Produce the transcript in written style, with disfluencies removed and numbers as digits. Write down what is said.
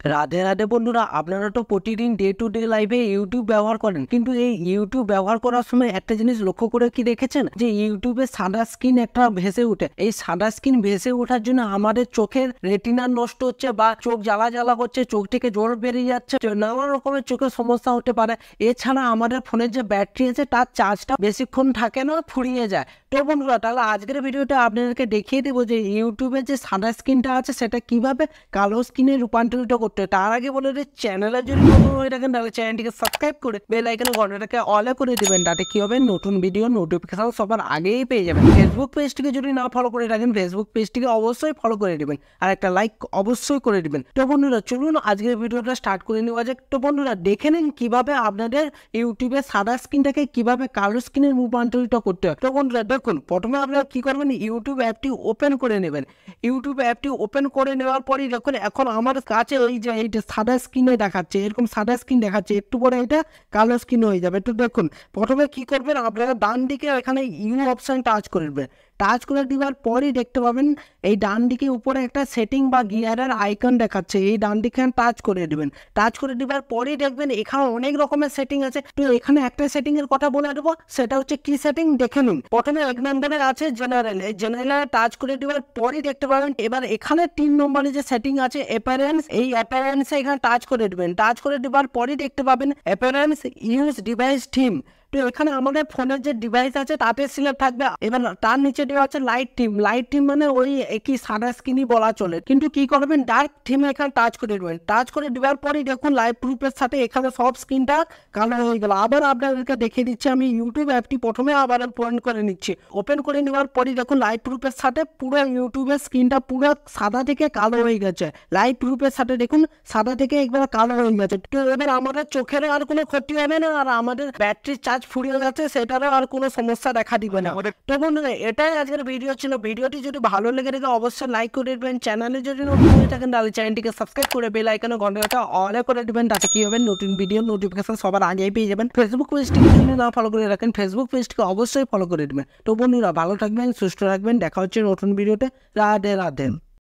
রাধে রাধে বন্ধুরা, আপনারা তো প্রতিদিন ডে টু ডে লাইফে ইউটিউব ব্যবহার করেন, কিন্তু এই ইউটিউব ব্যবহার করার সময় একটা জিনিস লক্ষ্য করে কি দেখেছেন যে ইউটিউবে সাদা স্ক্রিন একটা ভেসে ওঠে। এই সাদা স্ক্রিন ভেসে ওঠার জন্য আমাদের চোখের রেটিনা নষ্ট হচ্ছে বা চোখ জ্বালা জ্বালা করছে, চোখ থেকে জল বেরিয়ে যাচ্ছে, নানা রকমের চোখের সমস্যা হতে পারে। এছাড়া আমাদের ফোনের যে ব্যাটারি আছে তার চার্জটা বেশিক্ষণ থাকে না, ফুরিয়ে যায়। তো বন্ধুরা, তাহলে আজকের ভিডিওটা আপনাদেরকে দেখিয়ে দেবো যে ইউটিউবের যে সাদা স্ক্রিনটা আছে সেটা কিভাবে কালো স্ক্রিনে রূপান্তরিত করতে হয়। তার আগে বলে যে চ্যানেলে যদি নতুন হয়ে থাকেন তাহলে চ্যানেলটিকে সাবস্ক্রাইব করে বেল আইকনের ঘন্টাটাকে অলে করে দিবেন, তাতে কি হবে নতুন ভিডিও নোটিফিকেশন সবার আগেই পেয়ে যাবেন। ফেসবুক পেজটিকে যদি না ফলো করে থাকেন ফেসবুক পেজটিকে অবশ্যই ফলো করে দিবেন আর একটা লাইক অবশ্যই করে দিবেন। তো বন্ধুরা চলুন আজকের ভিডিওটা স্টার্ট করে নেওয়া যাক। তো বন্ধুরা দেখে নিন কিভাবে আপনাদের ইউটিউবের সাদা স্ক্রিনটাকে কিভাবে কালো স্ক্রিনে রূপান্তরিত করতে হয়। তো বন্ধুরা দেখুন, প্রথমে আপনারা কি করবেন, ইউটিউব অ্যাপটি ওপেন করে নেবেন। ইউটিউব অ্যাপটি ওপেন করে নেওয়ার পরই দেখুন এখন আমার কাছে ওই যে এইটা সাদা স্ক্রিনে দেখাচ্ছে, এরকম সাদা স্ক্রিন দেখাচ্ছে, একটু পরে এটা কালো স্ক্রিন হয়ে যাবে। তো দেখুন প্রথমে কি করবেন, আপনারা ডান দিকে এখানে ইউ অপশন টাচ করবেন। টাচ করে দেওয়ার পরই দেখতে পাবেন এই ডান দিকে উপরে একটা সেটিং বা গিয়ারের আইকন দেখাচ্ছে, এই ডান দিকে টাচ করে দেবেন। টাচ করে দেওয়ার পরেই দেখবেন এখানে অনেক রকমের সেটিং আছে। তো এখানে একটা সেটিং এর কথা বলে দেবো, সেটা হচ্ছে কি সেটিং দেখে নিন। প্রথমে 1 নম্বরে আছে জেনারেল, এই জেনারেলে টাচ করে দেওয়ার পরই দেখতে পাবেন এবার এখানে 3 নম্বরে যে সেটিং আছে অ্যাপিয়ারেন্স, এই অ্যাপিয়ারেন্সে এখানে টাচ করে দেবেন। টাচ করে দেওয়ার পরই দেখতে পাবেন অ্যাপিয়ারেন্স ইউজ ডিভাইস থিম। তো এখানে আমাদের ফোনের যে ডিভাইস আছে তাতে সিলেক্ট থাকবে। এবার তার নিচে দেওয়া আছে লাইট থিম। লাইট থিম মানে ওই একই সাদা স্ক্রিনই বলা চলে, কিন্তু কি করবেন ডার্ক থিমে এখানে টাচ করে দেবেন। টাচ করে দেওয়ার পরেই দেখুন লাইভ প্রুফের সাথে এখানে সব স্ক্রিনটা কালো হয়ে গেল। আবার আপনাদেরকে দেখিয়ে দিচ্ছি, আমি ইউটিউব অ্যাপটি প্রথমে আবার ওপেন করে নিচ্ছি। ওপেন করে নেওয়ার পরই দেখুন লাইভ প্রুফের সাথে পুরো ইউটিউবের স্ক্রিনটা পুরো সাদা থেকে কালো হয়ে গেছে। লাইভ প্রুফের সাথে দেখুন সাদা থেকে একবার কালো হয়ে গেছে। তো এবার আমাদের চোখের আর কোনো ক্ষতি হবে না, আর আমাদের ব্যাটারি চার্জ ফুরিয়ে যাচ্ছে সেটারও আর কোনো সমস্যা দেখা দিবে না। তো বন্ধুরা এটাই আজকের ভিডিও ছিল। ভিডিওটি যদি ভালো লেগে থাকে অবশ্যই লাইক করে দেবেন। চ্যানেলে যদি নতুন হয়ে থাকেন তাহলে চ্যানেলটিকে সাবস্ক্রাইব করে বেল আইকনে ঘন্টাটা অলে করে দেবেন, তাতে কি হবে নতুন ভিডিও নোটিফিকেশন সবার আগেই পেয়ে যাবেন। ফেসবুক পেজটিকে যদি না ফলো করে রাখেন ফেসবুক পেজটিকে অবশ্যই ফলো করে দেবেন। তো বন্ধুরা ভালো থাকবেন, সুস্থ থাকবেন, দেখা হচ্ছে নতুন ভিডিওতে। রাধে রাধে।